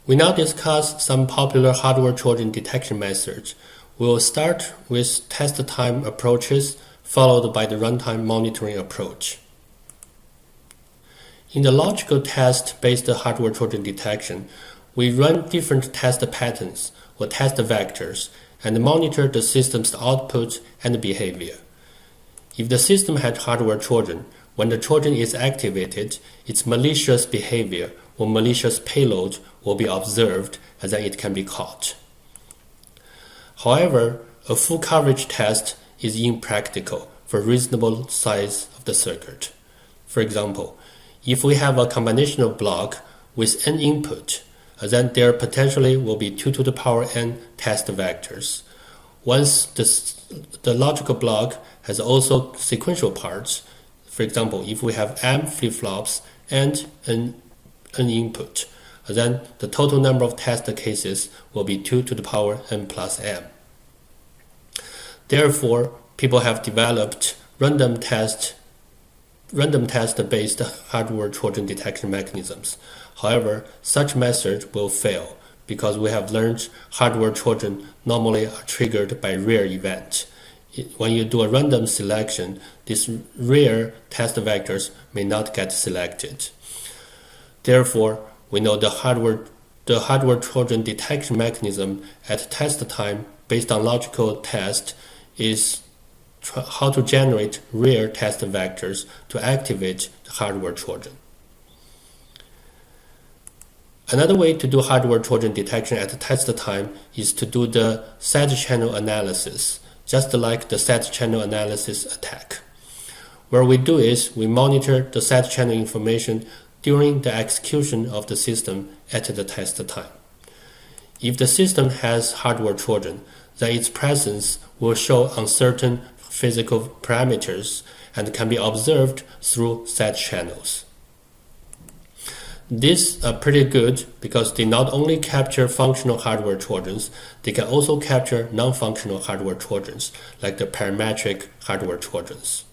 We now discuss some popular hardware Trojan detection methods. We will start with test time approaches, followed by the runtime monitoring approach. In the logical test-based hardware Trojan detection, we run different test patterns or test vectors and monitor the system's output and behavior. If the system had hardware Trojan, when the Trojan is activated, its malicious behavior or malicious payload will be observed and then it can be caught. However, a full coverage test is impractical for reasonable size of the circuit. For example, if we have a combinational block with n input, then there potentially will be 2 to the power n test vectors. Once the logical block has also sequential parts, for example, if we have m flip-flops and n input, then the total number of test cases will be 2 to the power n plus m. Therefore, people have developed random test-based hardware Trojan detection mechanisms. However, such methods will fail because we have learned hardware Trojan normally are triggered by rare events. When you do a random selection, these rare test vectors may not get selected. Therefore, we know the hardware Trojan detection mechanism at test time based on logical test is how to generate rare test vectors to activate the hardware Trojan. Another way to do hardware Trojan detection at test time is to do the side channel analysis, just like the side channel analysis attack. What we do is we monitor the side channel information during the execution of the system at the test time. If the system has hardware Trojan, then its presence will show on certain physical parameters and can be observed through side channels. These are pretty good because they not only capture functional hardware Trojans, they can also capture non-functional hardware Trojans, like the parametric hardware Trojans.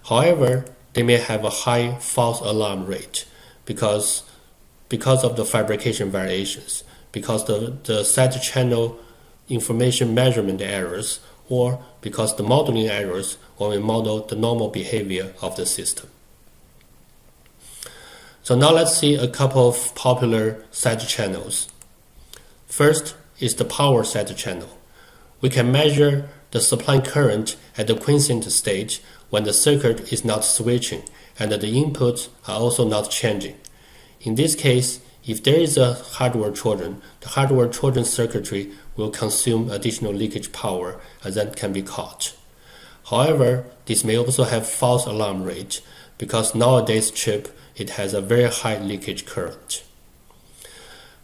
However, they may have a high false alarm rate because of the fabrication variations, because the side channel information measurement errors, or because the modeling errors when we model the normal behavior of the system. So now let's see a couple of popular side channels. First is the power side channel. We can measure the supply current at the quiescent state when the circuit is not switching and the inputs are also not changing. In this case, if there is a hardware Trojan, the hardware Trojan circuitry will consume additional leakage power and then can be caught. However, this may also have false alarm rate because nowadays chip it has a very high leakage current.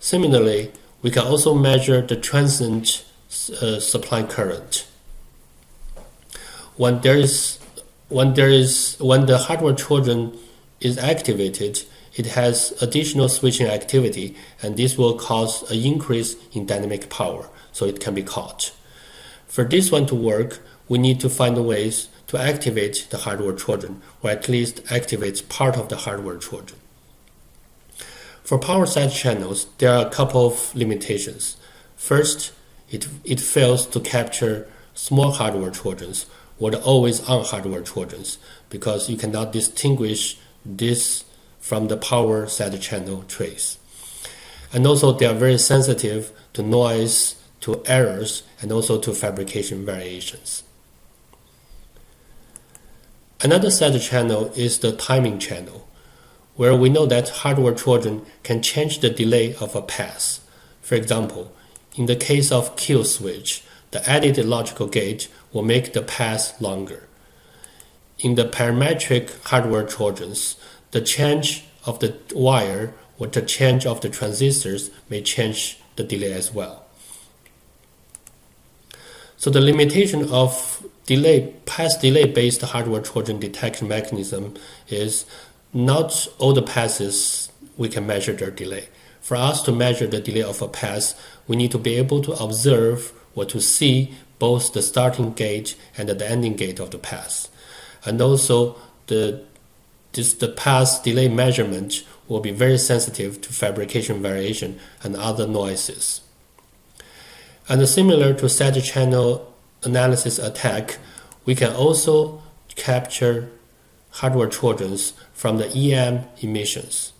Similarly, we can also measure the transient supply current. When the hardware Trojan is activated, it has additional switching activity, and this will cause an increase in dynamic power, so it can be caught. For this one to work, we need to find ways to activate the hardware Trojan, or at least activate part of the hardware Trojan. For power side channels, there are a couple of limitations. First, it fails to capture small hardware Trojans or the always-on hardware Trojans because you cannot distinguish this from the power side channel trace. And also they are very sensitive to noise, to errors, and also to fabrication variations. Another side channel is the timing channel, where we know that hardware Trojan can change the delay of a pass. For example, in the case of kill switch, the added logical gate will make the pass longer. In the parametric hardware Trojans, the change of the wire or the change of the transistors may change the delay as well. So the limitation of pass delay-based hardware Trojan detection mechanism is not all the passes we can measure their delay. For us to measure the delay of a pass, we need to be able to observe or to see both the starting gate and the ending gate of the pass. And also the pass delay measurement will be very sensitive to fabrication variation and other noises. And similar to side channel analysis attack, we can also capture hardware trojans from the EM emissions.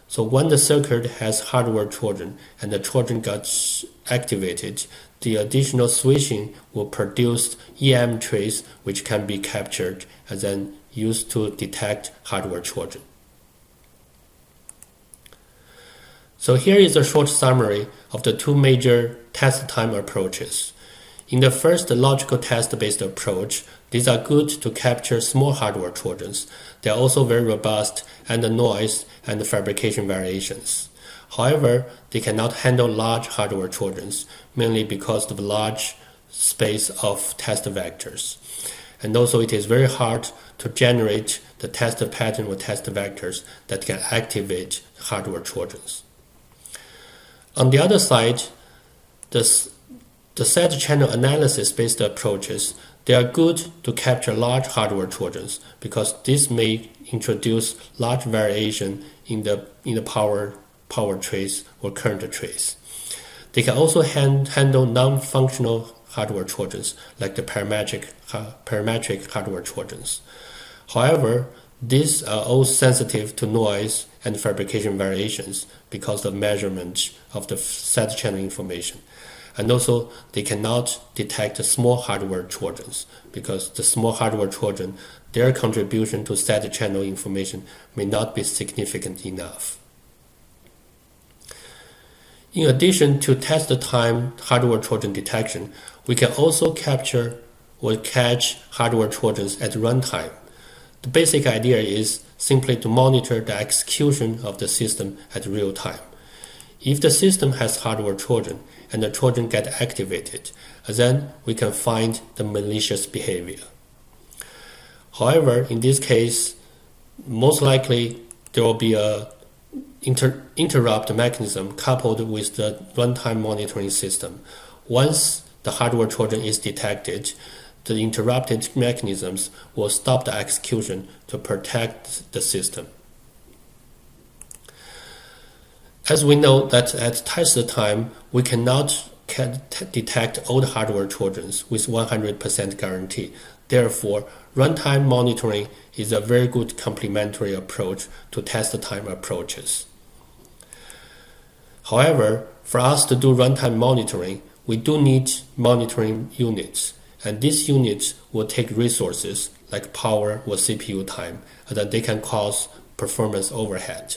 So when the circuit has hardware trojan and the trojan got activated, the additional switching will produce EM trace which can be captured and then used to detect hardware trojan. So here is a short summary of the two major test time approaches. In the first logical test-based approach, these are good to capture small hardware trojans. They are also very robust and the noise and the fabrication variations. However, they cannot handle large hardware trojans, mainly because of the large space of test vectors. And also it is very hard to generate the test pattern or test vectors that can activate hardware trojans. On the other side, the side channel analysis-based approaches, they are good to capture large hardware trojans because this may introduce large variation in the power trace or current trace. They can also handle non-functional hardware trojans like the parametric hardware trojans. However, these are all sensitive to noise and fabrication variations because of measurement of the side channel information. And also, they cannot detect small hardware trojans because the small hardware trojan, their contribution to side channel information may not be significant enough. In addition to test time hardware trojan detection, we can also capture or catch hardware trojans at runtime. The basic idea is simply to monitor the execution of the system at real time. If the system has hardware trojan and the trojan get activated, then we can find the malicious behavior. However, in this case, most likely there will be a interrupt mechanism coupled with the runtime monitoring system. Once the hardware trojan is detected, the interrupted mechanisms will stop the execution to protect the system. As we know that at test time, we cannot detect all the hardware trojans with 100% guarantee. Therefore, runtime monitoring is a very good complementary approach to test time approaches. However, for us to do runtime monitoring, we do need monitoring units, and these units will take resources like power or CPU time, and that they can cause performance overhead.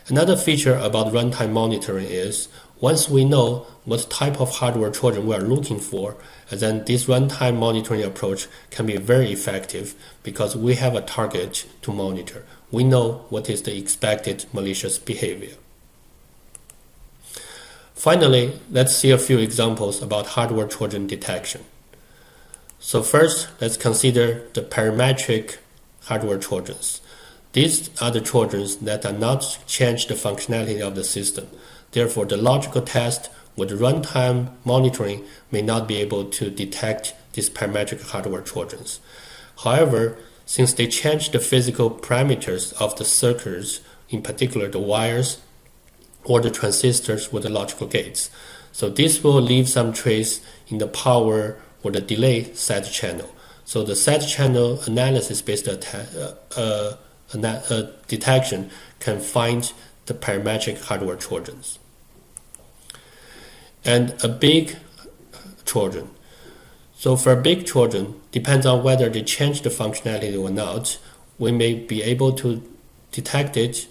Another feature about runtime monitoring is once we know what type of hardware trojan we are looking for, and then this runtime monitoring approach can be very effective because we have a target to monitor. We know what is the expected malicious behavior. Finally, let's see a few examples about hardware trojan detection. So first, let's consider the parametric hardware trojans. These are the trojans that are not change the functionality of the system. Therefore, the logical test with runtime monitoring may not be able to detect these parametric hardware trojans. However, since they change the physical parameters of the circuits, in particular the wires or the transistors with the logical gates, so this will leave some trace in the power or the delay side channel. So the side channel analysis-based detection can find the parametric hardware trojans. And a big trojan. So for a big trojan, depends on whether they change the functionality or not, we may be able to detect it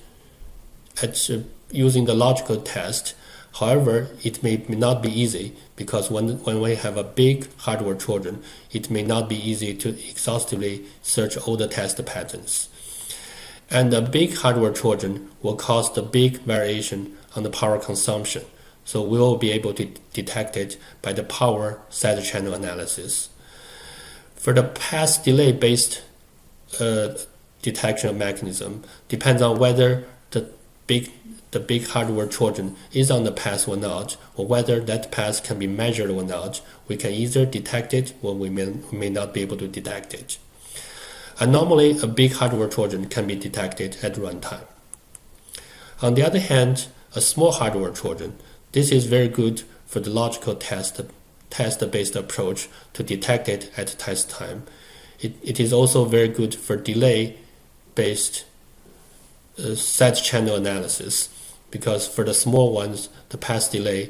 using the logical test. However, it may not be easy because when we have a big hardware trojan, it may not be easy to exhaustively search all the test patterns. And a big hardware trojan will cause the big variation on the power consumption. So we will be able to detect it by the power side channel analysis. For the path delay based detection mechanism, depends on whether the big hardware trojan is on the path or not, or whether that path can be measured or not. We can either detect it or we may not be able to detect it. And normally, a big hardware trojan can be detected at runtime. On the other hand, a small hardware Trojan, this is very good for the logical test-based approach to detect it at test time. It is also very good for delay-based side channel analysis, because for the small ones, the path delay,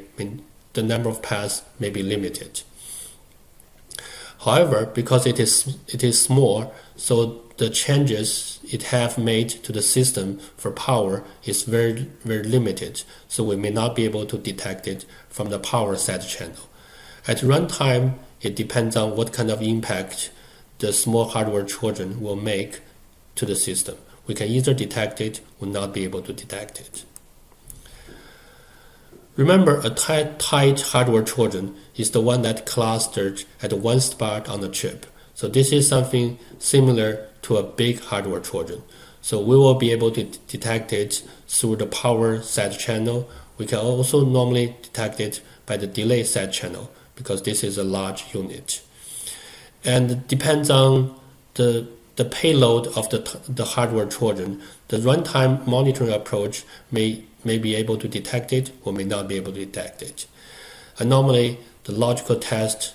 the number of paths may be limited. However, because it is small, so the changes it have made to the system for power is very, very limited, so we may not be able to detect it from the power side channel. At runtime, it depends on what kind of impact the small hardware Trojan will make to the system. We can either detect it or not be able to detect it. Remember, a tight hardware Trojan is the one that clustered at one spot on the chip. So this is something similar to a big hardware Trojan. So we will be able to detect it through the power side channel. We can also normally detect it by the delay side channel, because this is a large unit. And it depends on the payload of the hardware Trojan. The runtime monitoring approach may be able to detect it or may not be able to detect it. And normally, the logical test-based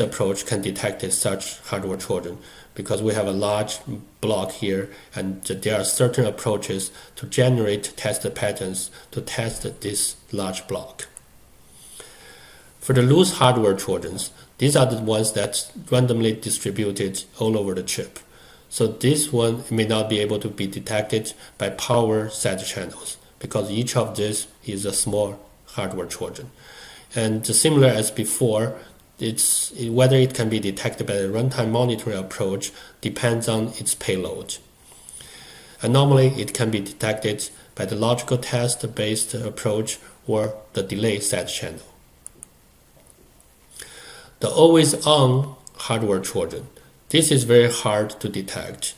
approach can detect such hardware Trojan, because we have a large block here, and there are certain approaches to generate test patterns to test this large block. For the loose hardware Trojans, these are the ones that's randomly distributed all over the chip. So this one may not be able to be detected by power side channels, because each of these is a small hardware Trojan. And similar as before, whether it can be detected by the runtime monitoring approach depends on its payload. And normally it can be detected by the logical test-based approach or the delay side channel. The always-on hardware Trojan, this is very hard to detect.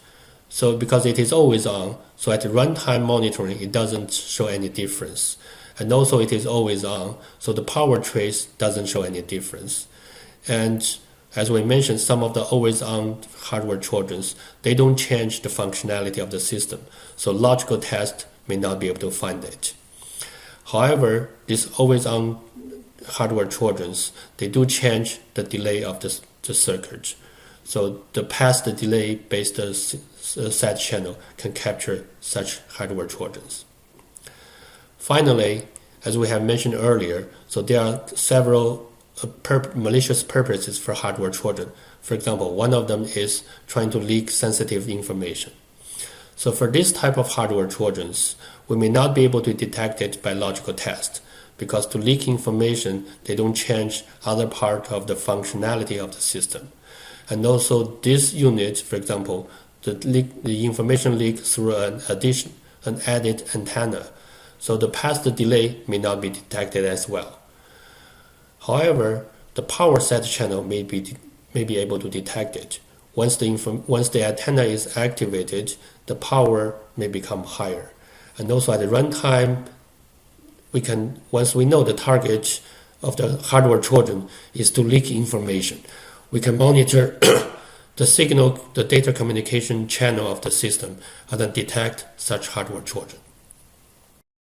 So because it is always on, so at runtime monitoring, it doesn't show any difference. And also it is always on, so the power trace doesn't show any difference. And as we mentioned, some of the always-on hardware Trojans, they don't change the functionality of the system. So logical test may not be able to find it. However, these always-on hardware Trojans, they do change the delay of the circuit. So the past delay-based side channel can capture such hardware Trojans. Finally, as we have mentioned earlier, so there are several malicious purposes for hardware Trojan. For example, one of them is trying to leak sensitive information. So for this type of hardware Trojans, we may not be able to detect it by logical test, because to leak information, they don't change other part of the functionality of the system. And also this unit, for example, the information leak through an added antenna. So the past delay may not be detected as well. However, the power side channel may be able to detect it. Once the antenna is activated, the power may become higher. And also at the runtime, once we know the target of the hardware Trojan is to leak information, we can monitor the signal, the data communication channel of the system, and then detect such hardware Trojan.